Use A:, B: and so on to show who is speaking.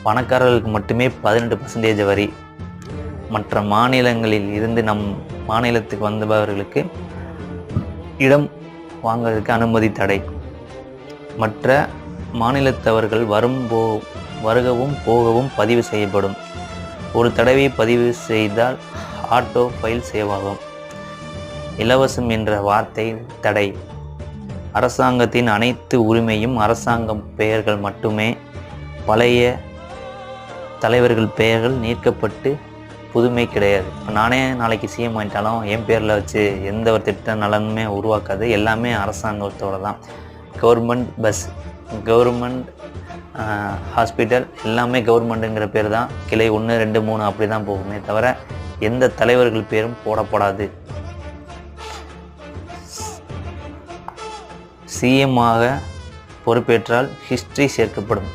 A: பணக்காரர்களுக்கு மட்டுமே 18% வரி. மற்ற மாநிலங்களில் இருந்து நம் மாநிலத்துக்கு வந்தவர்களுக்கு இடம் வாங்குவதற்கு அனுமதி தடை. மற்ற மாநிலத்தவர்கள் வருகவும் போகவும் பதிவு செய்யப்படும். ஒரு தடவை பதிவு செய்தால் ஆட்டோ ஃபைல் சேவாகும். இலவசம் என்ற வார்த்தை தடை. அரசாங்கத்தின் அனைத்து உரிமையும் அரசாங்க பெயர்கள் மட்டுமே. பழைய தலைவர்கள் பெயர்கள் நீக்கப்பட்டு புதுமை கிடையாது. நானே நாளைக்கு சிஎம் ஆகிட்டாலும் என் பேரில் வச்சு எந்த ஒரு திட்ட நலனுமே உருவாக்காது. எல்லாமே அரசாங்கத்தோடு தான். கவர்மெண்ட் பஸ், கவர்மெண்ட் ஹாஸ்பிட்டல் எல்லாமே கவர்மெண்ட்டுங்கிற பேர் தான். கிளை 1, 2, 3 அப்படி தான் போகுமே தவிர எந்த தலைவர்கள் பேரும் போடப்படாது. சிஎம் ஆக பொறுப்பேற்றால் ஹிஸ்ட்ரி சேர்க்கப்படும்.